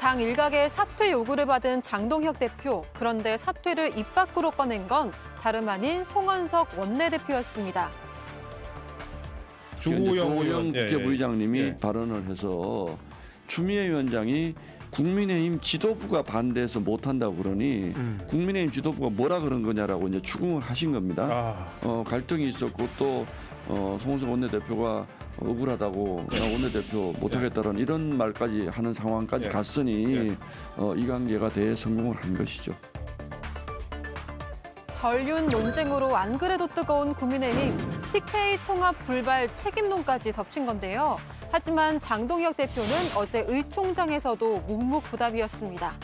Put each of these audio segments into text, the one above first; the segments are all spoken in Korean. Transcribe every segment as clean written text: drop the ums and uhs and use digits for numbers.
당 일각의 사퇴 요구를 받은 장동혁 대표. 그런데 사퇴를 입 밖으로 꺼낸 건 다름 아닌 송원석 원내대표였습니다. 조호영 국회부의장님이 예. 발언을 해서 추미애 위원장이 국민의힘 지도부가 반대해서 못한다고 그러니 국민의힘 지도부가 뭐라 그런 거냐라고 이제 추궁을 하신 겁니다. 갈등이 있었고 또 송원석 원내대표가 억울하다고 원내대표 못하겠다는 이런 말까지 하는 상황까지 갔으니 이관계가 대성공을 한 것이죠. 전륜 논쟁으로 안 그래도 뜨거운 국민의힘 TK 통합 불발 책임론까지 덮친 건데요. 하지만 장동혁 대표는 어제 의총장에서도 묵묵부답이었습니다.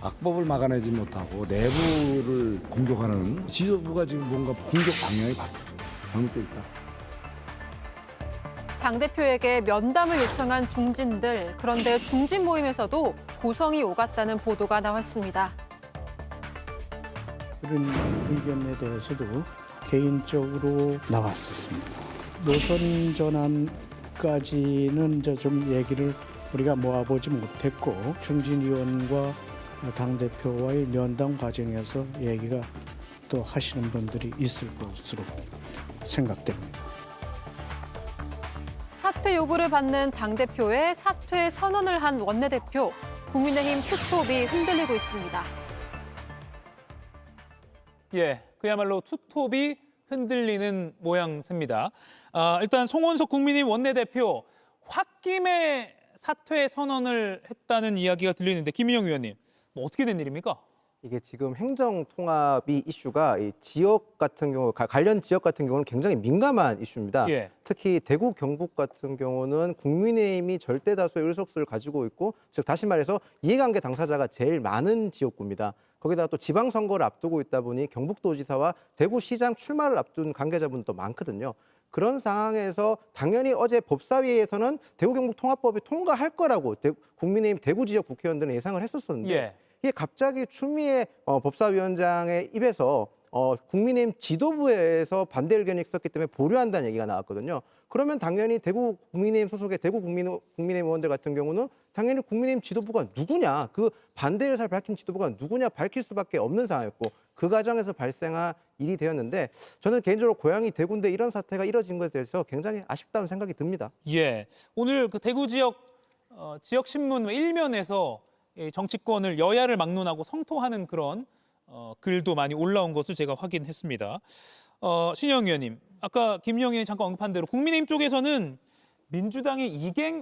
악법을 막아내지 못하고 내부를 공격하는 지도부가 지금 뭔가 공격 방향이 잘못돼 있다. 장 대표에게 면담을 요청한 중진들. 그런데 중진 모임에서도 고성이 오갔다는 보도가 나왔습니다. 이런 의견에 대해서도 개인적으로 나왔었습니다. 노선 전환까지는 이제 좀 얘기를 우리가 모아보지 못했고 중진 의원과 당대표와의 면담 과정에서 얘기가 또 하시는 분들이 있을 것으로 생각됩니다. 사퇴 요구를 받는 당대표의 사퇴 선언을 한 원내대표. 국민의힘 투톱이 흔들리고 있습니다. 예, 그야말로 투톱이 흔들리는 모양새입니다. 일단 송원석 국민의힘 원내대표 홧김에 사퇴 선언을 했다는 이야기가 들리는데 김인영 위원님, 뭐 어떻게 된 일입니까? 이게 지금 행정통합이 이슈가 이 지역 같은 경우, 관련 지역 같은 경우는 굉장히 민감한 이슈입니다. 예. 특히 대구, 경북 같은 경우는 국민의힘이 절대 다수의 의석수를 가지고 있고, 즉 다시 말해서 이해관계 당사자가 제일 많은 지역구입니다. 거기다가 또 지방선거를 앞두고 있다 보니 경북도지사와 대구시장 출마를 앞둔 관계자분도 많거든요. 그런 상황에서 당연히 어제 법사위에서는 대구 경북 통합법이 통과할 거라고 국민의힘 대구 지역 국회의원들은 예상을 했었었는데 예. 이게 갑자기 추미애 법사위원장의 입에서 국민의힘 지도부에서 반대 의견이 있었기 때문에 보류한다는 얘기가 나왔거든요. 그러면 당연히 대구 국민의힘 소속의 대구 국민의힘 의원들 같은 경우는 당연히 국민의힘 지도부가 누구냐, 그 반대 의사를 밝힌 지도부가 누구냐 밝힐 수밖에 없는 상황이었고 그 과정에서 발생한 일이 되었는데 저는 개인적으로 고향이 대구인데 이런 사태가 이뤄진 것에 대해서 굉장히 아쉽다는 생각이 듭니다. 예, 오늘 그 대구 지역 지역 신문 일면에서 정치권을 여야를 막론하고 성토하는 그런 글도 많이 올라온 것을 제가 확인했습니다. 신영 의원님, 아까 김영 의원이 잠깐 언급한 대로 국민의힘 쪽에서는 민주당의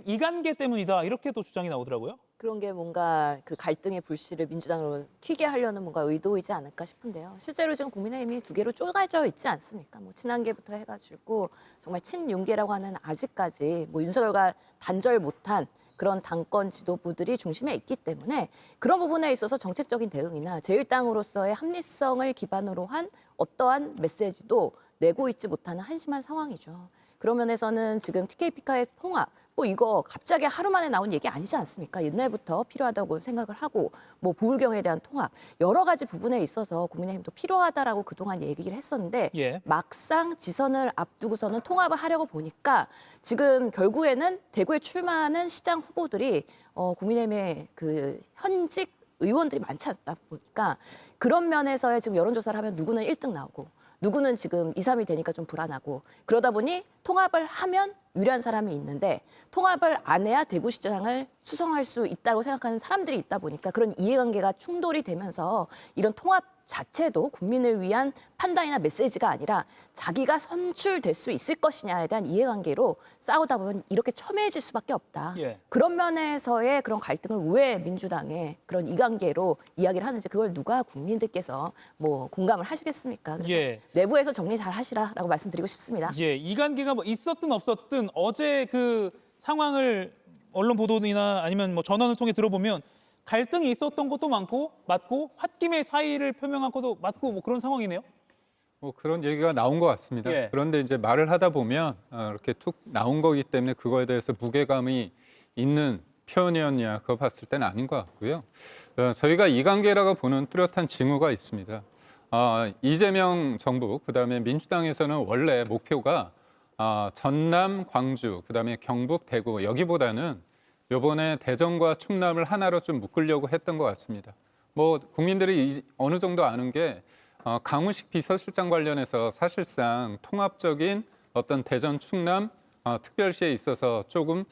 이관계 때문이다 이렇게도 주장이 나오더라고요. 그런 게 뭔가 그 갈등의 불씨를 민주당으로 튀게 하려는 뭔가 의도이지 않을까 싶은데요. 실제로 지금 국민의힘이 두 개로 쪼개져 있지 않습니까? 뭐 친한계부터 해가지고 정말 친윤계라고 하는 아직까지 뭐 윤석열과 단절 못한 그런 당권 지도부들이 중심에 있기 때문에 그런 부분에 있어서 정책적인 대응이나 제1당으로서의 합리성을 기반으로 한 어떠한 메시지도 내고 있지 못하는 한심한 상황이죠. 그런 면에서는 지금 TK피카의 통합, 뭐 이거 갑자기 하루 만에 나온 얘기 아니지 않습니까? 옛날부터 필요하다고 생각을 하고 뭐 부울경에 대한 통합, 여러 가지 부분에 있어서 국민의힘도 필요하다라고 그동안 얘기를 했었는데 예. 막상 지선을 앞두고서는 통합을 하려고 보니까 지금 결국에는 대구에 출마하는 시장 후보들이 국민의힘의 그 현직 의원들이 많지 않다 보니까 그런 면에서의 지금 여론조사를 하면 누구는 1등 나오고 누구는 지금 2, 3위 되니까 좀 불안하고 그러다 보니 통합을 하면 유리한 사람이 있는데 통합을 안 해야 대구시장을 수성할 수 있다고 생각하는 사람들이 있다 보니까 그런 이해관계가 충돌이 되면서 이런 통합 자체도 국민을 위한 판단이나 메시지가 아니라 자기가 선출될 수 있을 것이냐에 대한 이해관계로 싸우다 보면 이렇게 첨예해질 수밖에 없다. 예. 그런 면에서의 그런 갈등을 왜 민주당의 그런 이관계로 이야기를 하는지 그걸 누가 국민들께서 뭐 공감을 하시겠습니까? 그래서 예. 내부에서 정리 잘 하시라라고 말씀드리고 싶습니다. 예, 이관계가 뭐 있었든 없었든 어제 그 상황을 언론 보도나 아니면 뭐 전원을 통해 들어보면 갈등이 있었던 것도 맞고 홧김에 사의를 표명한 것도 맞고 뭐 그런 상황이네요. 뭐 그런 얘기가 나온 것 같습니다. 예. 그런데 이제 말을 하다 보면 이렇게 툭 나온 거기 때문에 그거에 대해서 무게감이 있는 표현이었냐 그거 봤을 때는 아닌 것 같고요. 저희가 이관계라고 보는 뚜렷한 징후가 있습니다. 이재명 정부 그다음에 민주당에서는 원래 목표가 전남, 광주, 그다음에 경북, 대구 여기보다는 이번에 대전과 충남을 하나로 좀 묶으려고 했던 것 같습니다. 뭐 국민들이 어느 정도 아는 게 강훈식 비서실장 관련해서 사실상 통합적인 어떤 대전 충남 특별시에 있어서 조금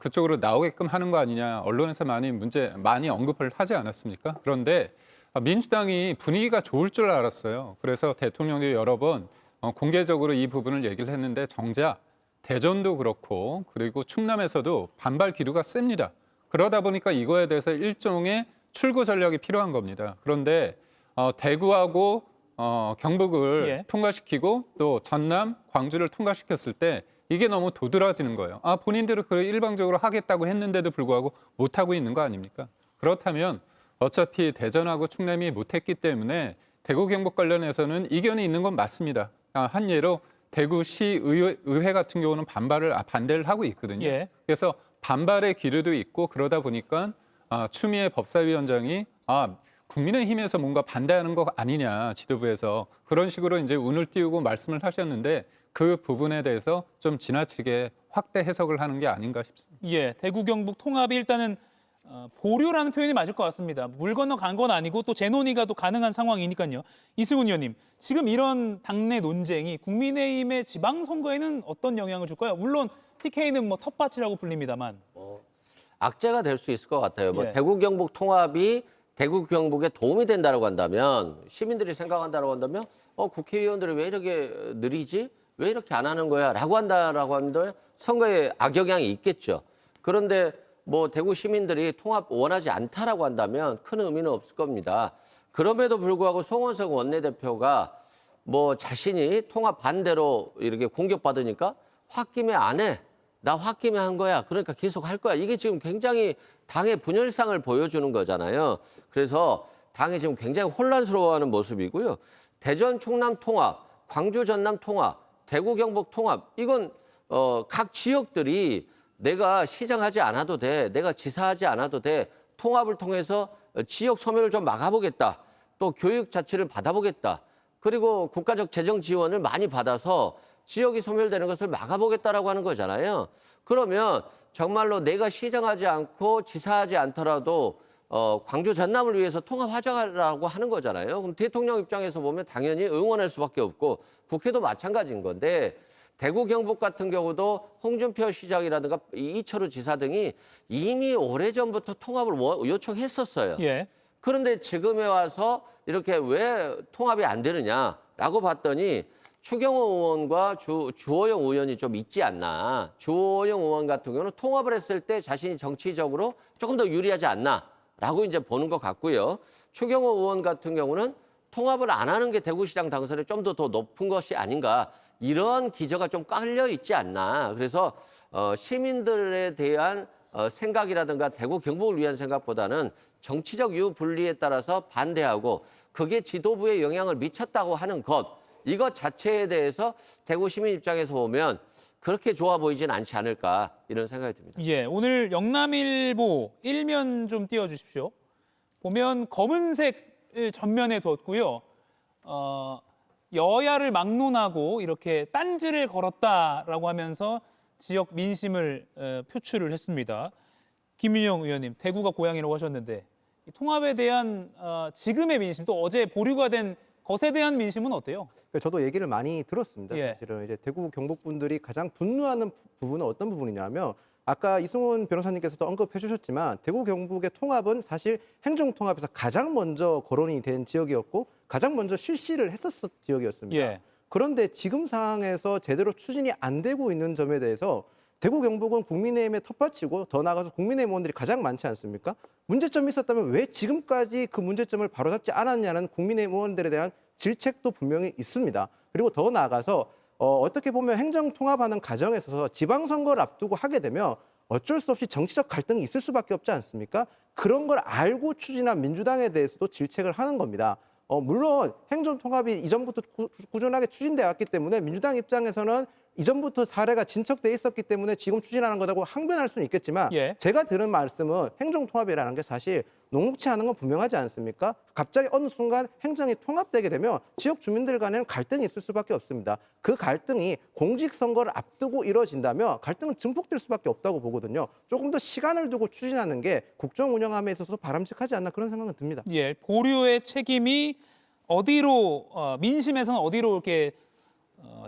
그쪽으로 나오게끔 하는 거 아니냐 언론에서 많이 언급을 하지 않았습니까? 그런데 민주당이 분위기가 좋을 줄 알았어요. 그래서 대통령도 여러 번 공개적으로 이 부분을 얘기를 했는데 정작 대전도 그렇고 그리고 충남에서도 반발 기류가 셉니다. 그러다 보니까 이거에 대해서 일종의 출구 전략이 필요한 겁니다. 그런데 대구하고 경북을 예. 통과시키고 또 전남, 광주를 통과시켰을 때 이게 너무 도드라지는 거예요. 본인들은 그 일방적으로 하겠다고 했는데도 불구하고 못하고 있는 거 아닙니까? 그렇다면 어차피 대전하고 충남이 못했기 때문에 대구 경북 관련해서는 이견이 있는 건 맞습니다. 한 예로 대구시 의회 같은 경우는 반대를 하고 있거든요. 예. 그래서 반발의 기류도 있고 그러다 보니까 추미애 법사위원장이 국민의힘에서 뭔가 반대하는 거 아니냐 지도부에서 그런 식으로 이제 운을 띄우고 말씀을 하셨는데 그 부분에 대해서 좀 지나치게 확대 해석을 하는 게 아닌가 싶습니다. 예, 대구 경북 통합이 일단은 보류라는 표현이 맞을 것 같습니다. 물 건너 간 건 아니고 또 재논의가 또 가능한 상황이니까요. 이승훈 의원님, 지금 이런 당내 논쟁이 국민의힘의 지방선거에는 어떤 영향을 줄까요? 물론 TK는 뭐 텃밭이라고 불립니다만. 악재가 될 수 있을 것 같아요. 뭐 예. 대구 경북 통합이 대구 경북에 도움이 된다고 한다면 시민들이 생각한다고 한다면 국회의원들이 왜 이렇게 느리지? 왜 이렇게 안 하는 거야? 라고 한다라고 하는데 선거에 악영향이 있겠죠. 그런데 뭐 대구 시민들이 통합 원하지 않다라고 한다면 큰 의미는 없을 겁니다. 그럼에도 불구하고 송원석 원내대표가 뭐 자신이 통합 반대로 이렇게 공격받으니까 홧김에 안 해. 나 홧김에 한 거야. 그러니까 계속 할 거야. 이게 지금 굉장히 당의 분열상을 보여주는 거잖아요. 그래서 당이 지금 굉장히 혼란스러워하는 모습이고요. 대전 충남 통합, 광주 전남 통합, 대구 경북 통합 이건 각 지역들이 내가 시장하지 않아도 돼. 내가 지사하지 않아도 돼. 통합을 통해서 지역 소멸을 좀 막아보겠다. 또 교육 자치를 받아보겠다. 그리고 국가적 재정 지원을 많이 받아서 지역이 소멸되는 것을 막아보겠다라고 하는 거잖아요. 그러면 정말로 내가 시장하지 않고 지사하지 않더라도 광주 전남을 위해서 통합하자라고 하는 거잖아요. 그럼 대통령 입장에서 보면 당연히 응원할 수밖에 없고 국회도 마찬가지인 건데 대구 경북 같은 경우도 홍준표 시장이라든가 이철우 지사 등이 이미 오래전부터 통합을 요청했었어요. 예. 그런데 지금에 와서 이렇게 왜 통합이 안 되느냐라고 봤더니 추경호 의원과 주호영 의원이 좀 있지 않나. 주호영 의원 같은 경우는 통합을 했을 때 자신이 정치적으로 조금 더 유리하지 않나라고 이제 보는 것 같고요. 추경호 의원 같은 경우는 통합을 안 하는 게 대구시장 당선에 좀 더 높은 것이 아닌가. 이런 기저가 좀 깔려 있지 않나. 그래서 시민들에 대한 생각이라든가 대구 경북을 위한 생각보다는 정치적 유불리에 따라서 반대하고 그게 지도부에 영향을 미쳤다고 하는 것. 이것 자체에 대해서 대구 시민 입장에서 보면 그렇게 좋아 보이진 않지 않을까 이런 생각이 듭니다. 예, 오늘 영남일보 일면 좀 띄워주십시오. 보면 검은색을 전면에 뒀고요. 여야를 막론하고 이렇게 딴지를 걸었다라고 하면서 지역 민심을 표출을 했습니다. 김윤영 의원님, 대구가 고향이라고 하셨는데 이 통합에 대한 지금의 민심, 또 어제 보류가 된 것에 대한 민심은 어때요? 저도 얘기를 많이 들었습니다. 예. 사실은 이제 대구 경북 분들이 가장 분노하는 부분은 어떤 부분이냐면 아까 이승훈 변호사님께서도 언급해 주셨지만 대구 경북의 통합은 사실 행정통합에서 가장 먼저 거론이 된 지역이었고 가장 먼저 실시를 했었던 지역이었습니다. 예. 그런데 지금 상황에서 제대로 추진이 안 되고 있는 점에 대해서 대구 경북은 국민의힘의 텃밭이고 더 나아가서 국민의힘 의원들이 가장 많지 않습니까? 문제점이 있었다면 왜 지금까지 그 문제점을 바로잡지 않았냐는 국민의힘 의원들에 대한 질책도 분명히 있습니다. 그리고 더 나아가서 어떻게 보면 행정통합하는 과정에서 지방선거를 앞두고 하게 되면 어쩔 수 없이 정치적 갈등이 있을 수밖에 없지 않습니까? 그런 걸 알고 추진한 민주당에 대해서도 질책을 하는 겁니다. 물론 행정통합이 이전부터 꾸준하게 추진되어 왔기 때문에 민주당 입장에서는 이전부터 사례가 진척돼 있었기 때문에 지금 추진하는 거라고 항변할 수는 있겠지만 예. 제가 들은 말씀은 행정통합이라는 게 사실 녹록치 않은 건 분명하지 않습니까? 갑자기 어느 순간 행정이 통합되게 되면 지역 주민들 간에는 갈등이 있을 수밖에 없습니다. 그 갈등이 공직선거를 앞두고 이루어진다면 갈등은 증폭될 수밖에 없다고 보거든요. 조금 더 시간을 두고 추진하는 게 국정 운영함에 있어서 바람직하지 않나 그런 생각은 듭니다. 예, 보류의 책임이 어디로 민심에서는 어디로 이렇게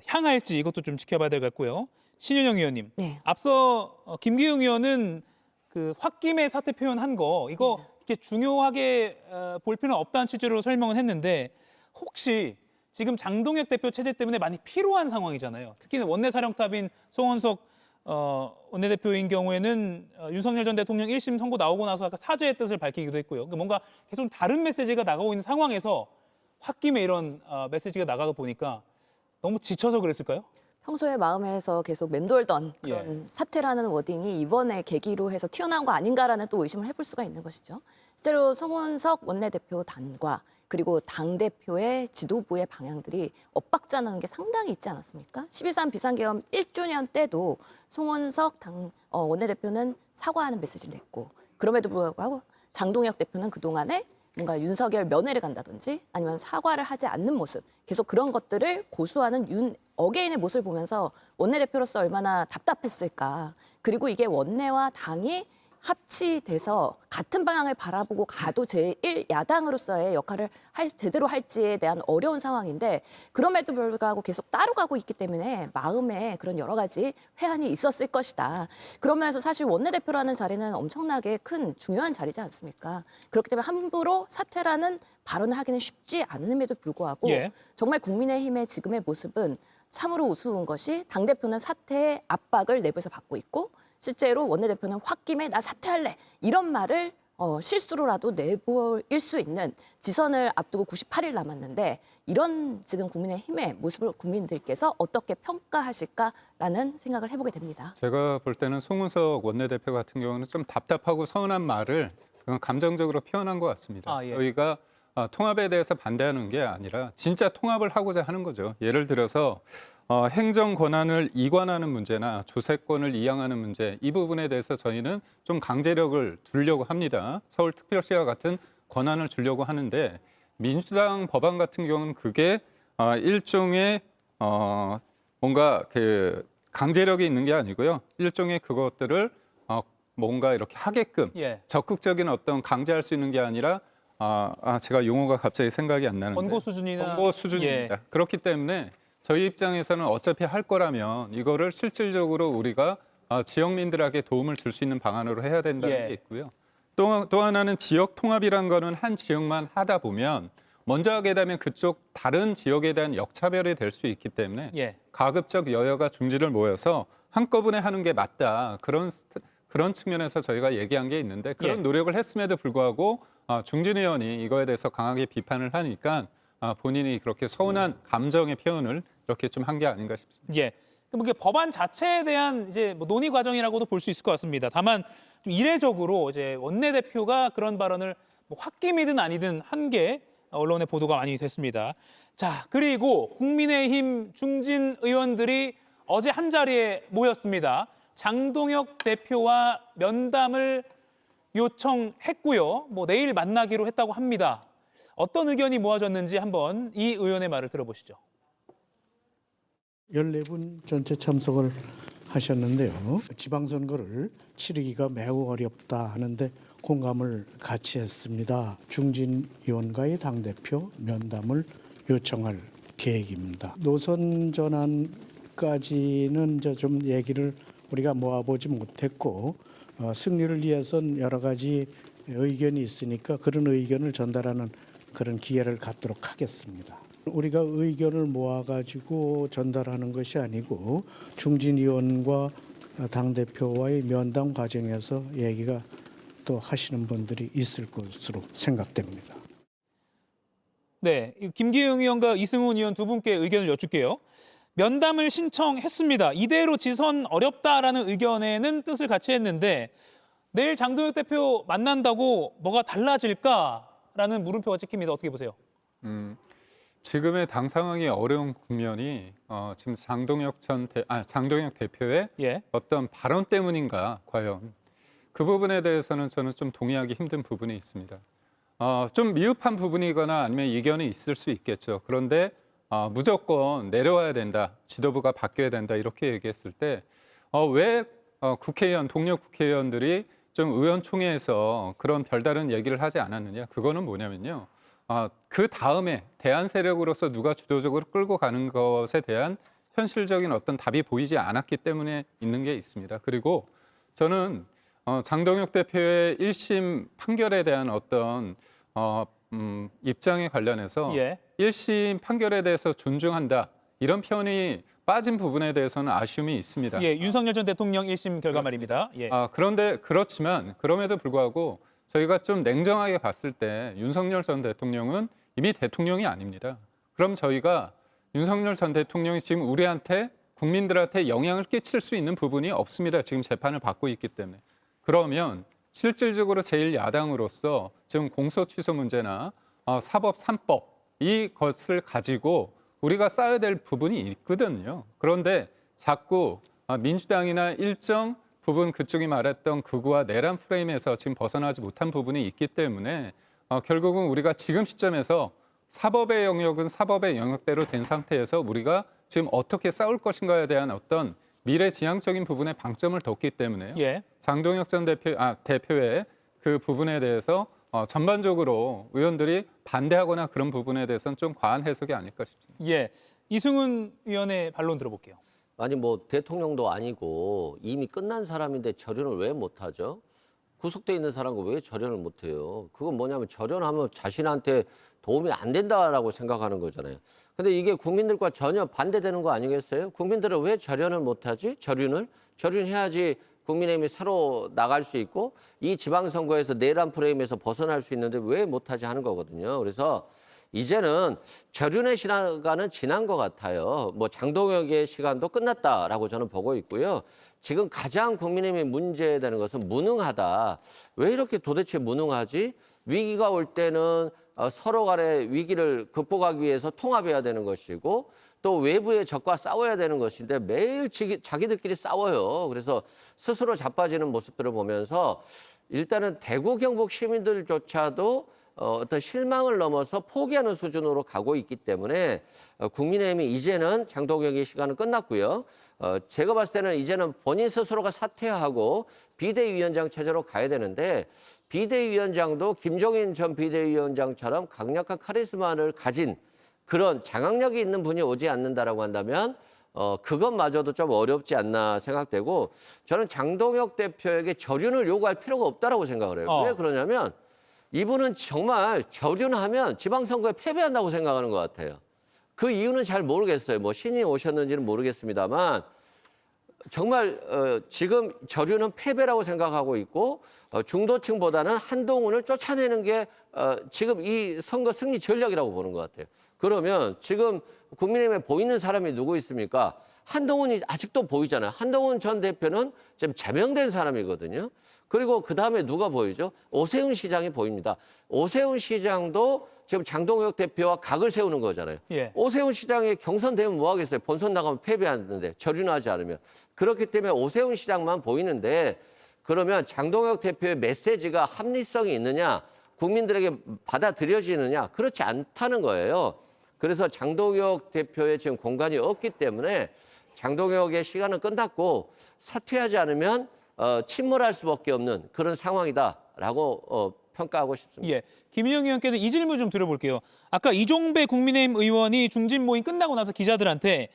향할지 이것도 좀 지켜봐야 될 것 같고요. 신윤영 의원님, 네. 앞서 김기웅 의원은 그 홧김에 사퇴 표현한 거 이거 이렇게 중요하게 볼 필요는 없다는 취지로 설명은 했는데 혹시 지금 장동혁 대표 체제 때문에 많이 피로한 상황이잖아요. 특히는 원내사령탑인 송원석 원내대표인 경우에는 윤석열 전 대통령 1심 선고 나오고 나서 아까 사죄의 뜻을 밝히기도 했고요. 그러니까 뭔가 계속 다른 메시지가 나가고 있는 상황에서 홧김에 이런 메시지가 나가다 보니까 너무 지쳐서 그랬을까요? 평소에 마음에서 계속 맴돌던 그런 사퇴라는 워딩이 이번에 계기로 해서 튀어나온 거 아닌가라는 또 의심을 해볼 수가 있는 것이죠. 실제로 송원석 원내대표 단과 그리고 당대표의 지도부의 방향들이 엇박자나는 게 상당히 있지 않았습니까? 12.3 비상계엄 1주년 때도 송원석 원내대표는 사과하는 메시지를 냈고 그럼에도 불구하고 장동혁 대표는 그동안에 뭔가 윤석열 면회를 간다든지 아니면 사과를 하지 않는 모습 계속 그런 것들을 고수하는 어게인의 모습을 보면서 원내대표로서 얼마나 답답했을까. 그리고 이게 원내와 당이 합치돼서 같은 방향을 바라보고 가도 제1야당으로서의 역할을 제대로 할지에 대한 어려운 상황인데 그럼에도 불구하고 계속 따로 가고 있기 때문에 마음에 그런 여러 가지 회한이 있었을 것이다. 그런 면에서 사실 원내대표라는 자리는 엄청나게 큰 중요한 자리지 않습니까? 그렇기 때문에 함부로 사퇴라는 발언을 하기는 쉽지 않음에도 불구하고 정말 국민의힘의 지금의 모습은 참으로 우스운 것이 당대표는 사퇴의 압박을 내부에서 받고 있고 실제로 원내대표는 홧김에 나 사퇴할래 이런 말을 실수로라도 내보일 수 있는 지선을 앞두고 98일 남았는데 이런 지금 국민의힘의 모습을 국민들께서 어떻게 평가하실까라는 생각을 해보게 됩니다. 제가 볼 때는 송은석 원내대표 같은 경우는 좀 답답하고 서운한 말을 그건 감정적으로 표현한 것 같습니다. 저희가 통합에 대해서 반대하는 게 아니라 진짜 통합을 하고자 하는 거죠. 예를 들어서 행정 권한을 이관하는 문제나 조세권을 이양하는 문제 이 부분에 대해서 저희는 좀 강제력을 두려고 합니다. 서울특별시와 같은 권한을 주려고 하는데 민주당 법안 같은 경우는 그게 일종의 뭔가 그 강제력이 있는 게 아니고요. 일종의 그것들을 뭔가 이렇게 하게끔 적극적인 어떤 강제할 수 있는 게 아니라 제가 용어가 갑자기 생각이 안 나는데 권고 수준이나 권고 수준입니다. 그렇기 때문에 저희 입장에서는 어차피 할 거라면 이거를 실질적으로 우리가 지역민들에게 도움을 줄 수 있는 방안으로 해야 된다는 게 있고요. 또 하나는 지역 통합이란 거는 한 지역만 하다 보면 먼저 하게 되면 그쪽 다른 지역에 대한 역차별이 될 수 있기 때문에 가급적 여야가 중지를 모여서 한꺼번에 하는 게 맞다. 그런 측면에서 저희가 얘기한 게 있는데 그런 노력을 했음에도 불구하고 중진 의원이 이거에 대해서 강하게 비판을 하니까 본인이 그렇게 서운한 감정의 표현을 이렇게 좀 한 게 아닌가 싶습니다. 그럼 법안 자체에 대한 이제 뭐 논의 과정이라고도 볼 수 있을 것 같습니다. 다만 좀 이례적으로 이제 원내대표가 그런 발언을 뭐 홧김이든 아니든 한 게 언론의 보도가 많이 됐습니다. 자, 그리고 국민의힘 중진 의원들이 어제 한 자리에 모였습니다. 장동혁 대표와 면담을 요청했고요. 뭐 내일 만나기로 했다고 합니다. 어떤 의견이 모아졌는지 한번 이 의원의 말을 들어보시죠. 14분 전체 참석을 하셨는데요. 지방선거를 치르기가 매우 어렵다 하는데 공감을 같이 했습니다. 중진 의원과의 당대표 면담을 요청할 계획입니다. 노선 전환까지는 이제 좀 얘기를 우리가 모아보지 못했고 승리를 위해선 여러 가지 의견이 있으니까 그런 의견을 전달하는 그런 기회를 갖도록 하겠습니다. 우리가 의견을 모아가지고 전달하는 것이 아니고 중진 의원과 당대표와의 면담 과정에서 얘기가 또 하시는 분들이 있을 것으로 생각됩니다. 네, 김기웅 의원과 이승훈 의원 두 분께 의견을 여쭐게요. 면담을 신청했습니다. 이대로 지선 어렵다라는 의견에는 뜻을 같이 했는데 내일 장동혁 대표 만난다고 뭐가 달라질까라는 물음표가 찍힙니다. 어떻게 보세요? 지금의 당 상황이 어려운 국면이 지금 장동혁 대표의 예. 어떤 발언 때문인가 과연 그 부분에 대해서는 저는 좀 동의하기 힘든 부분이 있습니다. 좀 미흡한 부분이거나 아니면 이견이 있을 수 있겠죠. 그런데 무조건 내려와야 된다, 지도부가 바뀌어야 된다 이렇게 얘기했을 때 왜 국회의원, 동료 국회의원들이 좀 의원총회에서 그런 별다른 얘기를 하지 않았느냐? 그거는 뭐냐면요. 그 다음에 대안 세력으로서 누가 주도적으로 끌고 가는 것에 대한 현실적인 어떤 답이 보이지 않았기 때문에 있는 게 있습니다. 그리고 저는 장동혁 대표의 1심 판결에 대한 어떤 입장에 관련해서 예. 1심 판결에 대해서 존중한다 이런 표현이 빠진 부분에 대해서는 아쉬움이 있습니다. 예, 윤석열 전 대통령 1심 결과 말입니다. 예. 그런데 그렇지만 그럼에도 불구하고 저희가 좀 냉정하게 봤을 때 윤석열 전 대통령은 이미 대통령이 아닙니다. 그럼 저희가 윤석열 전 대통령이 지금 우리한테 국민들한테 영향을 끼칠 수 있는 부분이 없습니다. 지금 재판을 받고 있기 때문에. 그러면 실질적으로 제1야당으로서 지금 공소 취소 문제나 사법 3법 이것을 가지고 우리가 쌓아야 될 부분이 있거든요. 그런데 자꾸 민주당이나 일정 부분 그쪽이 말했던 극우와 내란 프레임에서 지금 벗어나지 못한 부분이 있기 때문에 결국은 우리가 지금 시점에서 사법의 영역은 사법의 영역대로 된 상태에서 우리가 지금 어떻게 싸울 것인가에 대한 어떤 미래지향적인 부분에 방점을 뒀기 때문에요. 예. 장동혁 전 대표의 그 부분에 대해서 전반적으로 의원들이 반대하거나 그런 부분에 대해서는 좀 과한 해석이 아닐까 싶습니다. 예. 이승훈 위원의 반론 들어볼게요. 아니 뭐 대통령도 아니고 이미 끝난 사람인데 절연을 왜 못하죠? 구속돼 있는 사람과 왜 절연을 못해요? 그건 뭐냐면 절연하면 자신한테 도움이 안 된다라고 생각하는 거잖아요. 근데 이게 국민들과 전혀 반대되는 거 아니겠어요? 국민들은 왜 절연을 못하지? 절연해야지 국민의힘이 새로 나갈 수 있고 이 지방선거에서 내란 프레임에서 벗어날 수 있는데 왜 못하지 하는 거거든요. 그래서 이제는 절윤의 시간은 지난 것 같아요. 뭐 장동혁의 시간도 끝났다라고 저는 보고 있고요. 지금 가장 국민의힘이 문제되는 것은 무능하다. 왜 이렇게 도대체 무능하지? 위기가 올 때는 서로 간의 위기를 극복하기 위해서 통합해야 되는 것이고 또 외부의 적과 싸워야 되는 것인데 매일 자기들끼리 싸워요. 그래서 스스로 자빠지는 모습들을 보면서 일단은 대구 경북 시민들조차도 어떤 실망을 넘어서 포기하는 수준으로 가고 있기 때문에 국민의힘이 이제는 장동혁의 시간은 끝났고요. 제가 봤을 때는 이제는 본인 스스로가 사퇴하고 비대위원장 체제로 가야 되는데 비대위원장도 김종인 전 비대위원장처럼 강력한 카리스마를 가진 그런 장악력이 있는 분이 오지 않는다라고 한다면 그것마저도 좀 어렵지 않나 생각되고 저는 장동혁 대표에게 절윤을 요구할 필요가 없다라고 생각을 해요. 왜 그러냐면 이분은 정말 절윤하면 지방선거에 패배한다고 생각하는 것 같아요. 그 이유는 잘 모르겠어요. 뭐 신이 오셨는지는 모르겠습니다만 정말 지금 절윤은 패배라고 생각하고 있고 중도층보다는 한동훈을 쫓아내는 게 지금 이 선거 승리 전략이라고 보는 것 같아요. 그러면 지금 국민의힘에 보이는 사람이 누구 있습니까? 한동훈이 아직도 보이잖아요. 한동훈 전 대표는 지금 제명된 사람이거든요. 그리고 그다음에 누가 보이죠? 오세훈 시장이 보입니다. 오세훈 시장도 지금 장동혁 대표와 각을 세우는 거잖아요. 예. 오세훈 시장이 경선 되면 뭐 하겠어요? 본선 나가면 패배하는데 절윤하지 않으면. 그렇기 때문에 오세훈 시장만 보이는데 그러면 장동혁 대표의 메시지가 합리성이 있느냐? 국민들에게 받아들여지느냐? 그렇지 않다는 거예요. 그래서 장동혁 대표의 지금 공간이 없기 때문에 장동혁의 시간은 끝났고 사퇴하지 않으면 침몰할 수밖에 없는 그런 상황이다라고 평가하고 싶습니다. 예, 김인영 의원께서 이 질문 좀 들어볼게요. 아까 이종배 국민의힘 의원이 중진 모임 끝나고 나서 기자들한테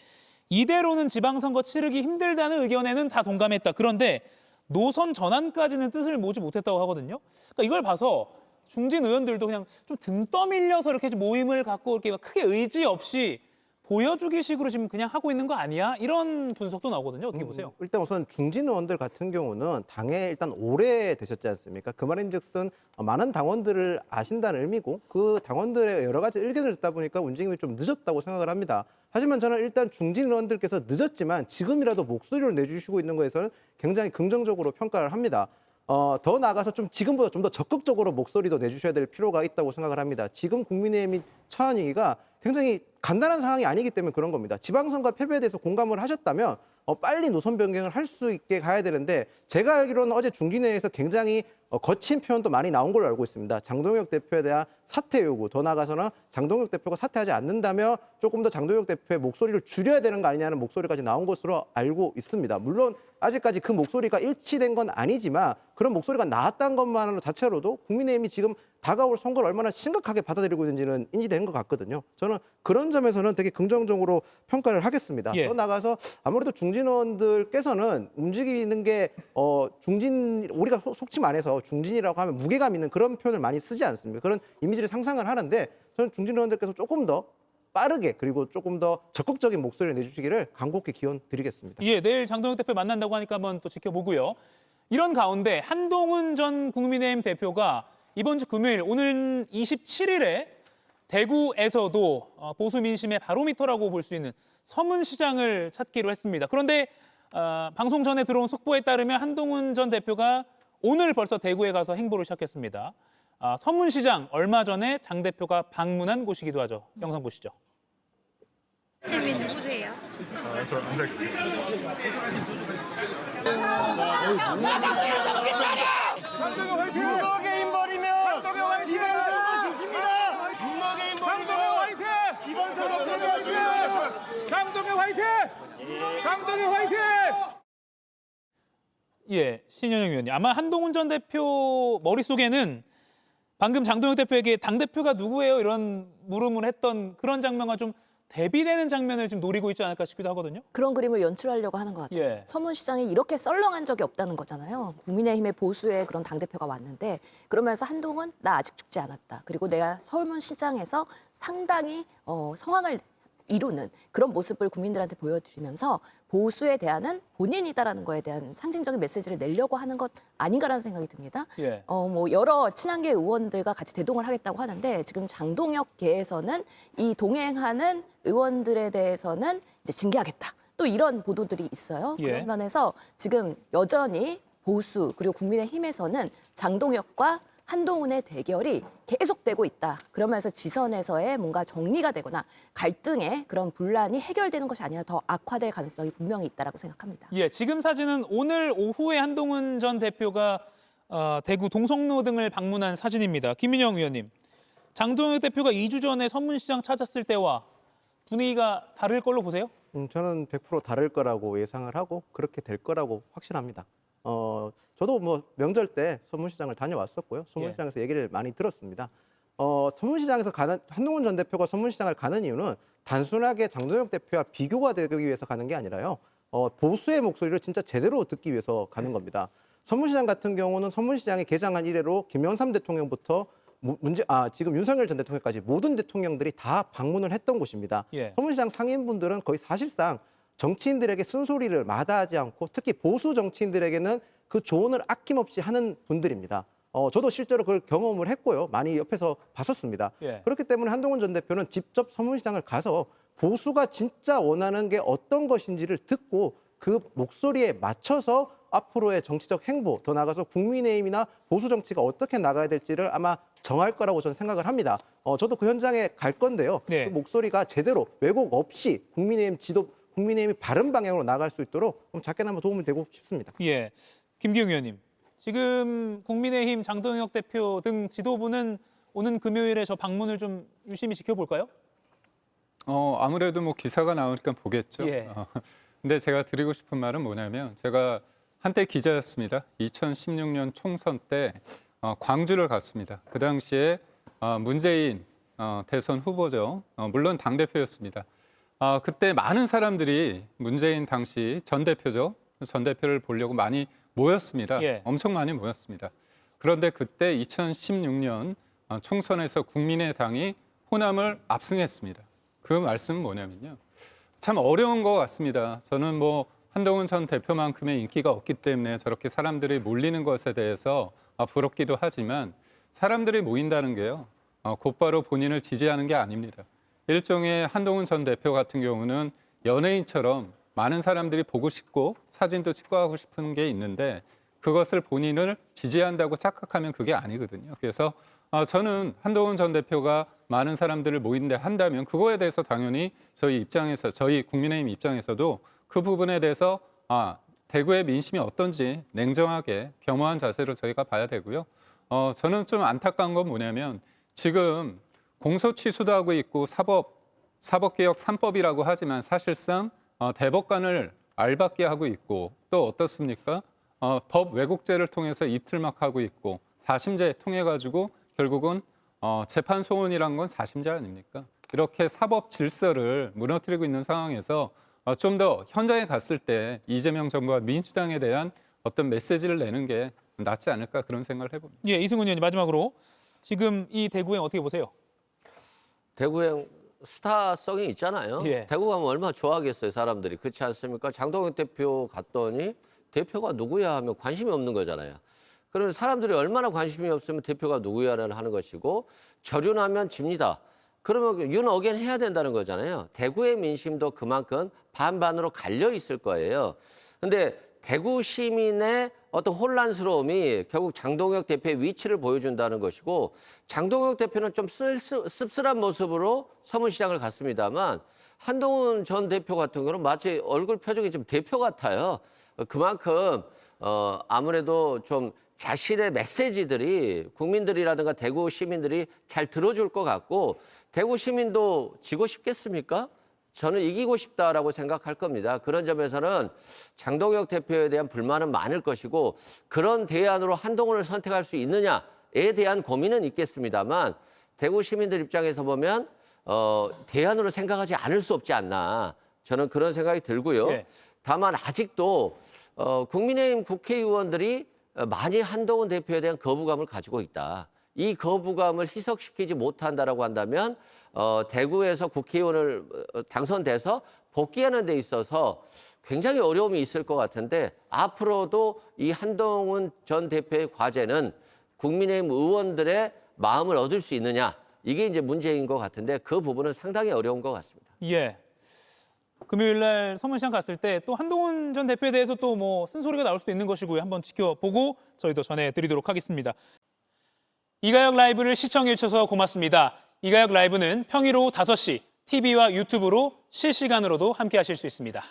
이대로는 지방선거 치르기 힘들다는 의견에는 다 동감했다. 그런데 노선 전환까지는 뜻을 모지 못했다고 하거든요. 그러니까 이걸 봐서 중진 의원들도 그냥 좀 등 떠밀려서 이렇게 모임을 갖고 이렇게 크게 의지 없이 보여주기 식으로 지금 그냥 하고 있는 거 아니야? 이런 분석도 나오거든요. 어떻게 보세요? 일단 우선 중진 의원들 같은 경우는 당에 일단 오래 되셨지 않습니까? 그 말인즉슨 많은 당원들을 아신다는 의미고 그 당원들의 여러 가지 의견을 듣다 보니까 움직임이 좀 늦었다고 생각을 합니다. 하지만 저는 일단 중진 의원들께서 늦었지만 지금이라도 목소리를 내주시고 있는 거에서는 굉장히 긍정적으로 평가를 합니다. 더 나아가서 좀 지금보다 좀 더 적극적으로 목소리도 내주셔야 될 필요가 있다고 생각을 합니다. 지금 국민의힘이 처한 위기가 굉장히 간단한 상황이 아니기 때문에 그런 겁니다. 지방선거 패배에 대해서 공감을 하셨다면 빨리 노선 변경을 할 수 있게 가야 되는데 제가 알기로는 어제 중진회에서 굉장히 거친 표현도 많이 나온 걸로 알고 있습니다. 장동혁 대표에 대한 사퇴 요구, 더 나아가서는 장동혁 대표가 사퇴하지 않는다면 조금 더 장동혁 대표의 목소리를 줄여야 되는 거 아니냐는 목소리까지 나온 것으로 알고 있습니다. 물론 아직까지 그 목소리가 일치된 건 아니지만 그런 목소리가 나왔다는 것만으로 자체로도 국민의힘이 지금 다가올 선거를 얼마나 심각하게 받아들이고 있는지는 인지된 것 같거든요. 저는 그런 점에서는 되게 긍정적으로 평가를 하겠습니다. 예. 더 나가서 아무래도 중진원들께서는 움직이는 게 우리가 속칭 안해서 중진이라고 하면 무게감 있는 그런 표현을 많이 쓰지 않습니다. 그런 이미지를 상상을 하는데 저는 중진원들께서 조금 더 빠르게 그리고 조금 더 적극적인 목소리를 내주시기를 간곡히 기원 드리겠습니다. 예, 내일 장동혁 대표 만난다고 하니까 한번 또 지켜보고요. 이런 가운데 한동훈 전 국민의힘 대표가 이번 주 금요일 오늘 27일에 대구에서도 보수 민심의 바로미터라고 볼 수 있는 서문시장을 찾기로 했습니다. 그런데 방송 전에 들어온 속보에 따르면 한동훈 전 대표가 오늘 벌써 대구에 가서 행보를 시작했습니다. 서문시장 얼마 전에 장 대표가 방문한 곳이기도 하죠. 영상 보시죠. 님이 누구세요? 문어게 힘 버리면 지방선거 지십니다. 문어게 힘 버리면 지방선거 패배하십니다. 장동혁 화이팅! 장동혁 화이팅! 예, 신현영 의원님. 아마 한동훈 전 대표 머릿속에는 방금 장동혁 대표에게 당대표가 누구예요? 이런 물음을 했던 그런 장면과 좀 대비되는 장면을 지금 노리고 있지 않을까 싶기도 하거든요. 그런 그림을 연출하려고 하는 것 같아요. 예. 서문시장이 이렇게 썰렁한 적이 없다는 거잖아요. 국민의힘의 보수의 그런 당대표가 왔는데 그러면서 한동훈 나 아직 죽지 않았다. 그리고 내가 서문시장에서 상당히 성황을 이루는 그런 모습을 국민들한테 보여드리면서 보수에 대한은 본인이다라는 거에 대한 상징적인 메시지를 내려고 하는 것 아닌가라는 생각이 듭니다. 예. 뭐 여러 친한계 의원들과 같이 대동을 하겠다고 하는데 지금 장동혁계에서는 이 동행하는 의원들에 대해서는 이제 징계하겠다. 또 이런 보도들이 있어요. 예. 그런 면에서 지금 여전히 보수 그리고 국민의힘에서는 장동혁과 한동훈의 대결이 계속되고 있다. 그러면서 지선에서의 뭔가 정리가 되거나 갈등의 그런 분란이 해결되는 것이 아니라 더 악화될 가능성이 분명히 있다라고 생각합니다. 예, 지금 사진은 오늘 오후에 한동훈 전 대표가 대구 동성로 등을 방문한 사진입니다. 김민영 의원님, 장동혁 대표가 2주 전에 서문시장 찾았을 때와 분위기가 다를 걸로 보세요? 저는 100% 다를 거라고 예상을 하고 그렇게 될 거라고 확신합니다. 저도 뭐 명절 때 서문시장을 다녀왔었고요. 서문시장에서 얘기를 많이 들었습니다. 서문시장에서 한동훈 전 대표가 서문시장을 가는 이유는 단순하게 장동혁 대표와 비교가 되기 위해서 가는 게 아니라요. 보수의 목소리를 진짜 제대로 듣기 위해서 가는 겁니다. 서문시장 같은 경우는 서문시장이 개장한 이래로 김영삼 대통령부터 지금 윤석열 전 대통령까지 모든 대통령들이 다 방문을 했던 곳입니다. 예. 서문시장 상인분들은 거의 사실상 정치인들에게 쓴소리를 마다하지 않고 특히 보수 정치인들에게는 그 조언을 아낌없이 하는 분들입니다. 저도 실제로 그걸 경험을 했고요. 많이 옆에서 봤었습니다. 예. 그렇기 때문에 한동훈 전 대표는 직접 서문시장을 가서 보수가 진짜 원하는 게 어떤 것인지를 듣고 그 목소리에 맞춰서 앞으로의 정치적 행보, 더 나아가서 국민의힘이나 보수 정치가 어떻게 나가야 될지를 아마 정할 거라고 저는 생각을 합니다. 저도 그 현장에 갈 건데요. 네. 그 목소리가 제대로 왜곡 없이 국민의힘이 바른 방향으로 나갈 수 있도록 좀 작게나마 도움이 되고 싶습니다. 예, 김기웅 의원님, 지금 국민의힘 장동혁 대표 등 지도부는 오는 금요일에 저 방문을 좀 유심히 지켜볼까요? 아무래도 뭐 기사가 나오니까 보겠죠. 예. 근데 제가 드리고 싶은 말은 뭐냐면 제가 한때 기자였습니다. 2016년 총선 때 광주를 갔습니다. 그 당시에 문재인 대선 후보죠. 물론 당대표였습니다. 그때 많은 사람들이 문재인 당시 전 대표죠. 전 대표를 보려고 많이 모였습니다. 예. 엄청 많이 모였습니다. 그런데 그때 2016년 총선에서 국민의당이 호남을 압승했습니다. 그 말씀은 뭐냐면요. 참 어려운 것 같습니다. 저는 뭐 한동훈 전 대표만큼의 인기가 없기 때문에 저렇게 사람들이 몰리는 것에 대해서 부럽기도 하지만 사람들이 모인다는 게요. 곧바로 본인을 지지하는 게 아닙니다. 일종의 한동훈 전 대표 같은 경우는 연예인처럼 많은 사람들이 보고 싶고 사진도 찍고 하고 싶은 게 있는데 그것을 본인을 지지한다고 착각하면 그게 아니거든요. 그래서 저는 한동훈 전 대표가 많은 사람들을 모인데 한다면 그거에 대해서 당연히 저희 국민의힘 입장에서도 그 부분에 대해서 대구의 민심이 어떤지 냉정하게 겸허한 자세로 저희가 봐야 되고요. 저는 좀 안타까운 건 뭐냐면 지금 공소 취소도 하고 있고 사법개혁 3법이라고 하지만 사실상 대법관을 알받게 하고 있고 또 어떻습니까? 법 왜곡죄를 통해서 입틀막 하고 있고 4심제 통해 가지고 결국은 재판 소원이란 건 4심제 아닙니까? 이렇게 사법 질서를 무너뜨리고 있는 상황에서 좀 더 현장에 갔을 때 이재명 정부와 민주당에 대한 어떤 메시지를 내는 게 낫지 않을까 그런 생각을 해봅니다. 예, 이승훈 의원님 마지막으로 지금 이 대구행 어떻게 보세요? 대구행 스타성이 있잖아요. 예. 대구 가면 얼마나 좋아하겠어요, 사람들이. 그렇지 않습니까? 장동혁 대표 갔더니 대표가 누구야 하면 관심이 없는 거잖아요. 그러면 사람들이 얼마나 관심이 없으면 대표가 누구야를 하는 것이고 절윤하면 집니다. 그러면 윤어겐 해야 된다는 거잖아요. 대구의 민심도 그만큼 반반으로 갈려 있을 거예요. 근데 대구 시민의 어떤 혼란스러움이 결국 장동혁 대표의 위치를 보여준다는 것이고 장동혁 대표는 좀 씁쓸한 모습으로 서문시장을 갔습니다만 한동훈 전 대표 같은 경우는 마치 얼굴 표정이 좀 대표 같아요. 그만큼 아무래도 좀 자신의 메시지들이 국민들이라든가 대구 시민들이 잘 들어줄 것 같고 대구 시민도 지고 싶겠습니까? 저는 이기고 싶다라고 생각할 겁니다. 그런 점에서는 장동혁 대표에 대한 불만은 많을 것이고 그런 대안으로 한동훈을 선택할 수 있느냐에 대한 고민은 있겠습니다만 대구 시민들 입장에서 보면 대안으로 생각하지 않을 수 없지 않나 저는 그런 생각이 들고요. 네. 다만 아직도 국민의힘 국회의원들이 많이 한동훈 대표에 대한 거부감을 가지고 있다. 이 거부감을 희석시키지 못한다라고 한다면 대구에서 국회의원을 당선돼서 복귀하는 데 있어서 굉장히 어려움이 있을 것 같은데 앞으로도 이 한동훈 전 대표의 과제는 국민의힘 의원들의 마음을 얻을 수 있느냐 이게 이제 문제인 것 같은데 그 부분은 상당히 어려운 것 같습니다. 예. 금요일 날 서문시장 갔을 때 또 한동훈 전 대표에 대해서 또 뭐 쓴소리가 나올 수도 있는 것이고요. 한번 지켜보고 저희도 전해드리도록 하겠습니다. 이가혁 라이브를 시청해 주셔서 고맙습니다. 이가혁 라이브는 평일 오후 5시 TV와 유튜브로 실시간으로도 함께 하실 수 있습니다.